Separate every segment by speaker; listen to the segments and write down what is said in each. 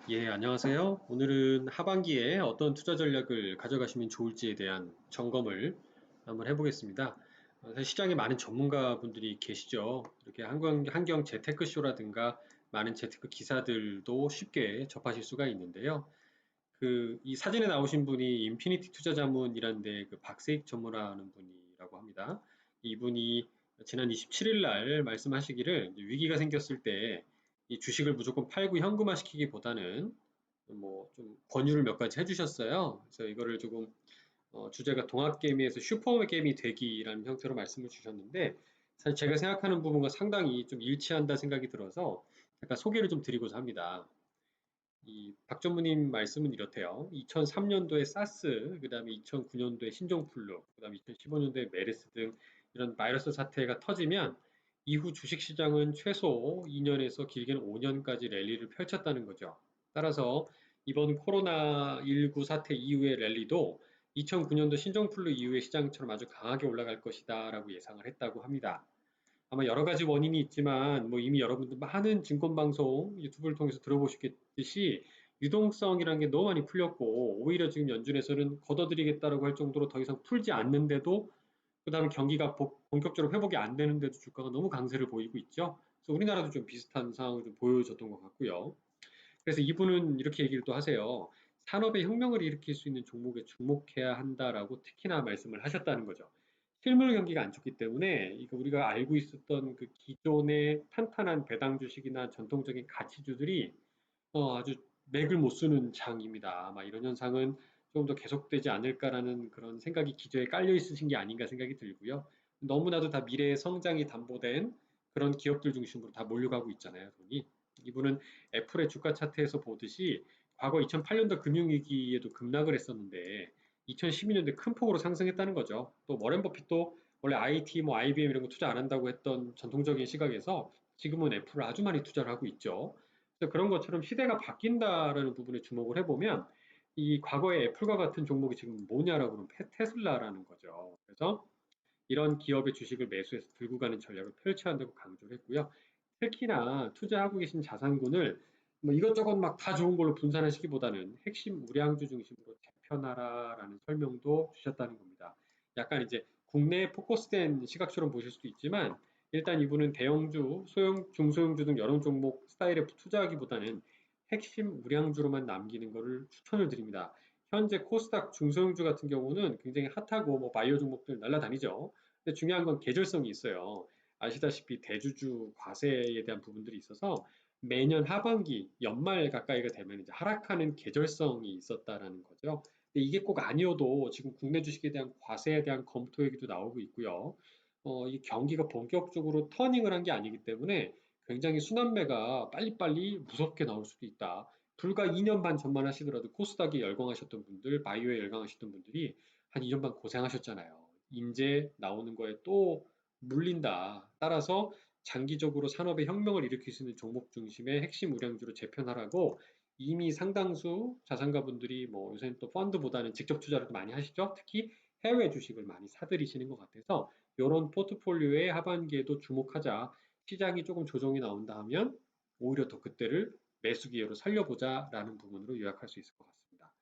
Speaker 1: 안녕하세요. 오늘은 하반기에 어떤 투자 전략을 가져가시면 좋을지에 대한 점검을 한번 해보겠습니다. 사실 시장에 많은 전문가분들이 계시죠. 이렇게 한경 재테크쇼라든가 많은 재테크 기사들도 쉽게 접하실 수가 있는데요. 이 사진에 나오신 분이 인피니티 투자자문이라는데 그 박세익 전무라는 분이라고 합니다. 이분이 지난 27일 날 말씀하시기를 이제 위기가 생겼을 때 이 주식을 무조건 팔고 현금화 시키기보다는 뭐 좀 권유를 몇 가지 해주셨어요. 그래서 이거를 조금 주제가 동학개미에서 슈퍼개미 되기라는 형태로 말씀을 주셨는데 사실 제가 생각하는 부분과 상당히 좀 일치한다 생각이 들어서 약간 소개를 좀 드리고자 합니다. 이 박전무님 말씀은 이렇대요. 2003년도에 사스, 그 다음에 2009년도에 신종플루, 그 다음에 2015년도에 메르스 등 이런 바이러스 사태가 터지면 이후 주식시장은 최소 2년에서 길게는 5년까지 랠리를 펼쳤다는 거죠. 따라서 이번 코로나19 사태 이후의 랠리도 2009년도 신종플루 이후의 시장처럼 아주 강하게 올라갈 것이다 라고 예상을 했다고 합니다. 아마 여러 가지 원인이 있지만 뭐 이미 여러분들 많은 증권 방송 유튜브를 통해서 들어보셨겠듯이 유동성이라는 게 너무 많이 풀렸고 오히려 지금 연준에서는 걷어들이겠다라고 할 정도로 더 이상 풀지 않는데도 그다음에 경기가 본격적으로 회복이 안 되는데도 주가가 너무 강세를 보이고 있죠. 그래서 우리나라도 좀 비슷한 상황을 좀 보여줬던 것 같고요. 그래서 이분은 이렇게 얘기를 또 하세요. 산업의 혁명을 일으킬 수 있는 종목에 주목해야 한다라고 특히나 말씀을 하셨다는 거죠. 실물 경기가 안 좋기 때문에 이거 우리가 알고 있었던 그 기존의 탄탄한 배당 주식이나 전통적인 가치주들이 아주 맥을 못 쓰는 장입니다. 아마 이런 현상은 좀 더 계속되지 않을까라는 그런 생각이 기저에 깔려 있으신 게 아닌가 생각이 들고요. 너무나도 다 미래의 성장이 담보된 그런 기업들 중심으로 다 몰려가고 있잖아요, 돈이. 이분은 애플의 주가 차트에서 보듯이 과거 2008년도 금융위기에도 급락을 했었는데 2012년도에 큰 폭으로 상승했다는 거죠. 또 워렌 버핏도 원래 IT, 뭐 IBM 이런 거 투자 안 한다고 했던 전통적인 시각에서 지금은 애플을 아주 많이 투자를 하고 있죠. 그래서 그런 것처럼 시대가 바뀐다라는 부분에 주목을 해보면 이 과거의 애플과 같은 종목이 지금 뭐냐라고 하면 테슬라라는 거죠. 그래서 이런 기업의 주식을 매수해서 들고 가는 전략을 펼쳐야 한다고 강조를 했고요. 특히나 투자하고 계신 자산군을 뭐 이것저것 막 다 좋은 걸로 분산하시기보다는 핵심 우량주 중심으로 재편하라라는 설명도 주셨다는 겁니다. 약간 이제 국내에 포커스된 시각처럼 보실 수도 있지만 일단 이분은 대형주, 소형, 중소형주 등 여러 종목 스타일에 투자하기보다는 핵심 우량주로만 남기는 것을 추천을 드립니다. 현재 코스닥 중소형주 같은 경우는 굉장히 핫하고 뭐 바이오 종목들 날라다니죠. 근데 중요한 건 계절성이 있어요. 아시다시피 대주주 과세에 대한 부분들이 있어서 매년 하반기, 연말 가까이가 되면 이제 하락하는 계절성이 있었다라는 거죠. 근데 이게 꼭 아니어도 지금 국내 주식에 대한 과세에 대한 검토 얘기도 나오고 있고요. 이 경기가 본격적으로 터닝을 한 게 아니기 때문에 굉장히 순환매가 빨리빨리 무섭게 나올 수도 있다. 불과 2년 반 전만 하시더라도 코스닥에 열광하셨던 분들, 바이오에 열광하셨던 분들이 한 2년 반 고생하셨잖아요. 인제 나오는 거에 또 물린다. 따라서 장기적으로 산업의 혁명을 일으킬 수 있는 종목 중심의 핵심 우량주로 재편하라고 이미 상당수 자산가분들이 뭐 요새는 또 펀드보다는 직접 투자를 많이 하시죠. 특히 해외 주식을 많이 사들이시는 것 같아서 이런 포트폴리오의 하반기에도 주목하자. 시장이 조금 조정이 나온다 하면 오히려 더 그때를 매수 기회로 살려보자라는 부분으로 요약할 수 있을 것 같습니다.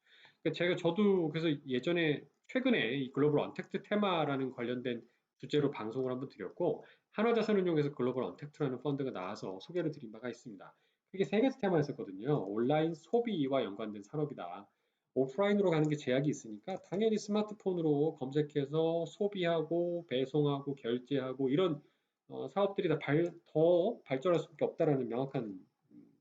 Speaker 1: 그러니까 저도 그래서 예전에 최근에 이 글로벌 언택트 테마라는 관련된 주제로 방송을 한번 드렸고 한화자산운용에서 글로벌 언택트라는 펀드가 나와서 소개를 드린 바가 있습니다. 그게 세 가지 테마였었거든요. 온라인 소비와 연관된 산업이다. 오프라인으로 가는 게 제약이 있으니까 당연히 스마트폰으로 검색해서 소비하고 배송하고 결제하고 이런 사업들이 더 발전할 수밖에 없다라는 명확한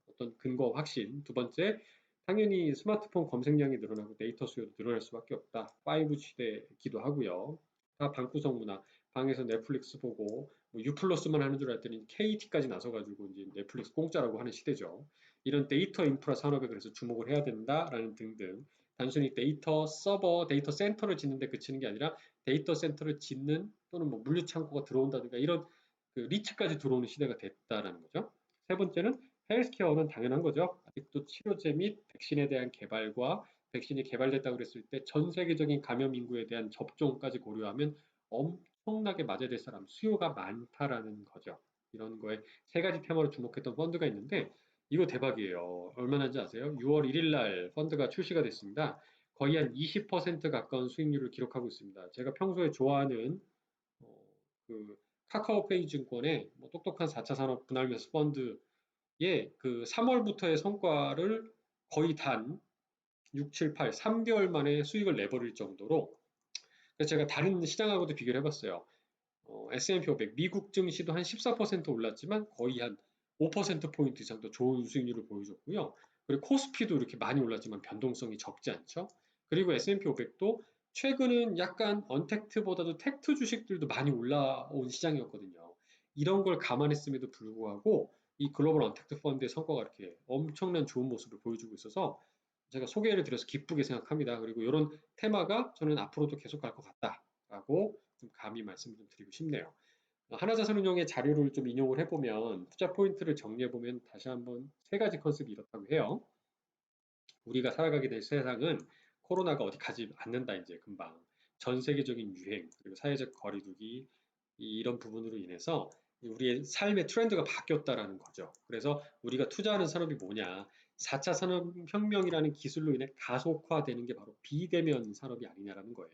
Speaker 1: 어떤 근거 확신. 두 번째, 당연히 스마트폰 검색량이 늘어나고 데이터 수요도 늘어날 수밖에 없다. 5 시대이기도 하고요. 다 방구석 문화. 방에서 넷플릭스 보고 뭐 U 플러스만 하는 줄 알았더니 KT까지 나서가지고 이제 넷플릭스 공짜라고 하는 시대죠. 이런 데이터 인프라 산업에 그래서 주목을 해야 된다라는 등등. 단순히 데이터 서버, 데이터 센터를 짓는 데 그치는 게 아니라 데이터 센터를 짓는 또는 뭐 물류 창고가 들어온다든가 이런 그 리츠까지 들어오는 시대가 됐다라는 거죠. 세 번째는 헬스케어는 당연한 거죠. 아직도 치료제 및 백신에 대한 개발과 백신이 개발됐다고 그랬을 때 전 세계적인 감염 인구에 대한 접종까지 고려하면 엄청나게 맞아야 될 사람 수요가 많다라는 거죠. 이런 거에 세 가지 테마로 주목했던 펀드가 있는데 이거 대박이에요. 얼마나인지 아세요? 6월 1일 날 펀드가 출시가 됐습니다. 거의 한 20% 가까운 수익률을 기록하고 있습니다. 제가 평소에 좋아하는 어, 그 카카오페이 증권의 뭐 똑똑한 4차 산업 분할 매수 펀드의 그 3월부터의 성과를 거의 단 6, 7, 8, 3개월 만에 수익을 내버릴 정도로, 그래서 제가 다른 시장하고도 비교를 해봤어요. S&P 500 미국 증시도 한 14% 올랐지만 거의 한 5%포인트 이상 더 좋은 수익률을 보여줬고요. 그리고 코스피도 이렇게 많이 올랐지만 변동성이 적지 않죠. 그리고 S&P 500도 최근은 약간 언택트보다도 텍트 주식들도 많이 올라온 시장이었거든요. 이런 걸 감안했음에도 불구하고 이 글로벌 언택트 펀드의 성과가 이렇게 엄청난 좋은 모습을 보여주고 있어서 제가 소개를 드려서 기쁘게 생각합니다. 그리고 이런 테마가 저는 앞으로도 계속 갈 것 같다라고 좀 감히 말씀을 좀 드리고 싶네요. 하나자산운용의 자료를 좀 인용을 해보면 투자 포인트를 정리해보면 다시 한번 세 가지 컨셉이 이렇다고 해요. 우리가 살아가게 될 세상은 코로나가 어디 가지 않는다 이제 금방. 전 세계적인 유행 그리고 사회적 거리두기 이런 부분으로 인해서 우리의 삶의 트렌드가 바뀌었다라는 거죠. 그래서 우리가 투자하는 산업이 뭐냐? 4차 산업혁명이라는 기술로 인해 가속화되는 게 바로 비대면 산업이 아니냐라는 거예요.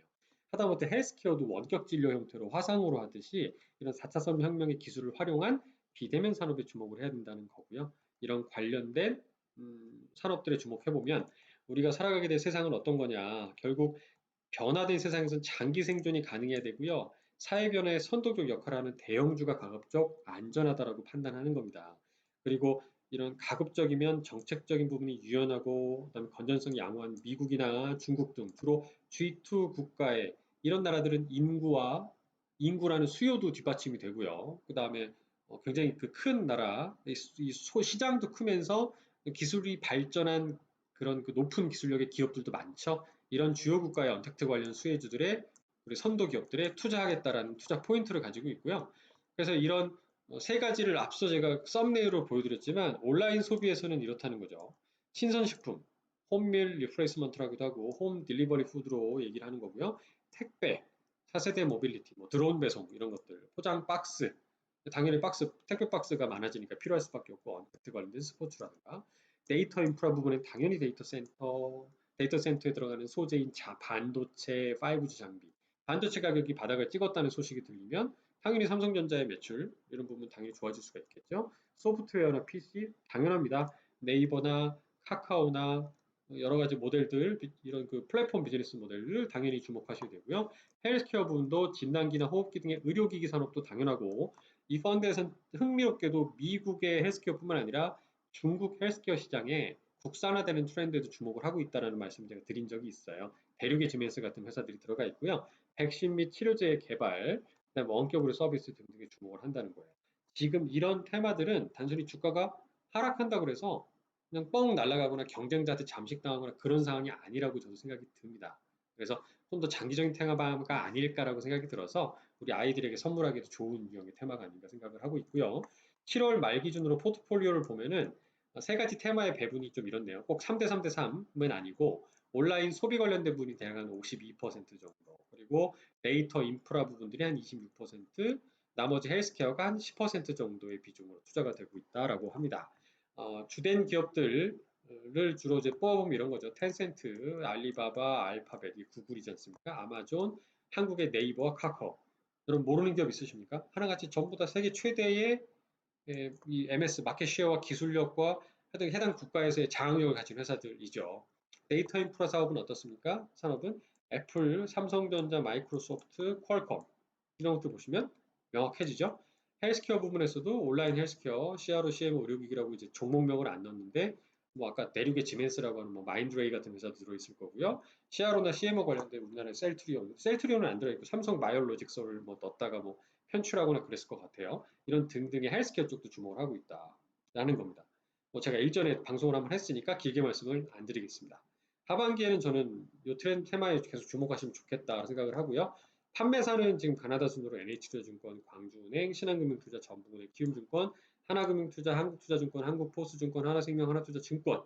Speaker 1: 하다못해 헬스케어도 원격 진료 형태로 화상으로 하듯이 이런 4차 산업혁명의 기술을 활용한 비대면 산업에 주목을 해야 된다는 거고요. 이런 관련된 산업들에 주목해보면 우리가 살아가게 될 세상은 어떤 거냐. 결국 변화된 세상에서는 장기 생존이 가능해야 되고요. 사회 변화의 선도적 역할을 하는 대형주가 가급적 안전하다라고 판단하는 겁니다. 그리고 이런 가급적이면 정책적인 부분이 유연하고 그다음에 건전성이 양호한 미국이나 중국 등 주로 G2 국가의 이런 나라들은 인구라는 수요도 뒷받침이 되고요. 그다음에 굉장히 그 큰 나라, 시장도 크면서 기술이 발전한 그런 그 높은 기술력의 기업들도 많죠. 이런 주요 국가의 언택트 관련 수혜주들의 우리 선도 기업들에 투자하겠다라는 투자 포인트를 가지고 있고요. 그래서 이런 세 가지를 앞서 제가 썸네일로 보여드렸지만 온라인 소비에서는 이렇다는 거죠. 신선식품, 홈밀 리프레시먼트라고도 하고 홈 딜리버리 푸드로 얘기를 하는 거고요. 택배, 차세대 모빌리티, 뭐 드론 배송 이런 것들, 포장 박스, 당연히 택배 박스가 많아지니까 필요할 수밖에 없고 언택트 관련된 스포츠라든가 데이터 인프라 부분은 당연히 데이터 센터에 들어가는 소재인 반도체 5G 장비, 반도체 가격이 바닥을 찍었다는 소식이 들리면 당연히 삼성전자의 매출 이런 부분 당연히 좋아질 수가 있겠죠. 소프트웨어나 PC 당연합니다. 네이버나 카카오나 여러 가지 모델들 이런 그 플랫폼 비즈니스 모델을 당연히 주목하셔야 되고요. 헬스케어 부분도 진단기나 호흡기 등의 의료기기 산업도 당연하고 이 펀드에서는 흥미롭게도 미국의 헬스케어뿐만 아니라 중국 헬스케어 시장에 국산화되는 트렌드에도 주목을 하고 있다는 말씀을 제가 드린 적이 있어요. 대륙의 지멘스 같은 회사들이 들어가 있고요. 백신 및 치료제의 개발, 그다음에 원격으로 서비스 등등에 주목을 한다는 거예요. 지금 이런 테마들은 단순히 주가가 하락한다고 해서 그냥 뻥 날아가거나 경쟁자한테 잠식당하거나 그런 상황이 아니라고 저도 생각이 듭니다. 그래서 좀 더 장기적인 테마가 아닐까라고 생각이 들어서 우리 아이들에게 선물하기도 좋은 유형의 테마가 아닌가 생각을 하고 있고요. 7월 말 기준으로 포트폴리오를 보면은 세 가지 테마의 배분이 좀 이렇네요. 꼭 3대 3대 3은 아니고 온라인 소비 관련된 부분이 대략 한 52% 정도, 그리고 데이터 인프라 부분들이 한 26%, 나머지 헬스케어가 한 10% 정도의 비중으로 투자가 되고 있다라고 합니다. 주된 기업들을 주로 이제 뽑아보면 이런 거죠. 텐센트, 알리바바, 알파벳, 이 구글이지 않습니까? 아마존, 한국의 네이버와 카카오. 여러분 모르는 기업 있으십니까? 하나같이 전부 다 세계 최대의 이 MS 마켓 쉐어와 기술력과 해당 국가에서의 장악력을 가진 회사들이죠. 데이터 인프라 사업은 어떻습니까? 산업은 애플, 삼성전자, 마이크로소프트, 퀄컴 이런 것들 보시면 명확해지죠. 헬스케어 부분에서도 온라인 헬스케어, CRO, CMO 의료기기라고 이제 종목명을 안 넣었는데 뭐 아까 대륙의 지멘스라고 하는 뭐 마인드레이 같은 회사도 들어있을 거고요. CRO나 CMO 관련된 우리나라의 셀트리온은 안 들어있고 삼성 바이오로직스를 뭐 넣었다가 뭐 편출하거나 그랬을 것 같아요. 이런 등등의 헬스케어 쪽도 주목을 하고 있다라는 겁니다. 뭐 제가 일전에 방송을 한번 했으니까 길게 말씀을 안 드리겠습니다. 하반기에는 저는 이 트렌드 테마에 계속 주목하시면 좋겠다 생각을 하고요. 판매사는 지금 가나다 순으로 NH투자증권, 광주은행, 신한금융투자, 전북은행, 키움증권, 하나금융투자, 한국투자증권, 한국포스증권, 하나생명, 하나투자증권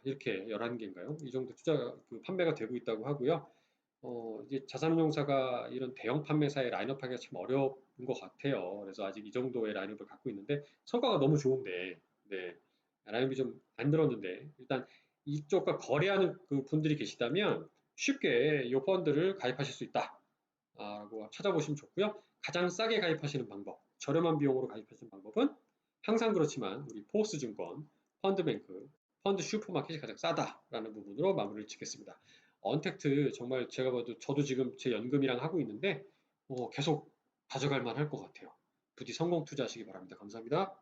Speaker 1: 이렇게 11개인가요? 이 정도 투자 그 판매가 되고 있다고 하고요. 이제 자산운용사가 이런 대형 판매사의 라인업하기가 참 어려운 것 같아요. 그래서 아직 이 정도의 라인업을 갖고 있는데 성과가 너무 좋은데, 네. 라임이 좀 안 들었는데 일단 이쪽과 거래하는 그 분들이 계시다면 쉽게 이 펀드를 가입하실 수 있다. 라고 찾아보시면 좋고요. 가장 싸게 가입하시는 방법, 저렴한 비용으로 가입하시는 방법은 항상 그렇지만 우리 포스증권, 펀드뱅크, 펀드 슈퍼마켓이 가장 싸다라는 부분으로 마무리를 짓겠습니다. 언택트 정말 제가 봐도 저도 지금 제 연금이랑 하고 있는데 계속 가져갈 만할 것 같아요. 부디 성공 투자하시기 바랍니다. 감사합니다.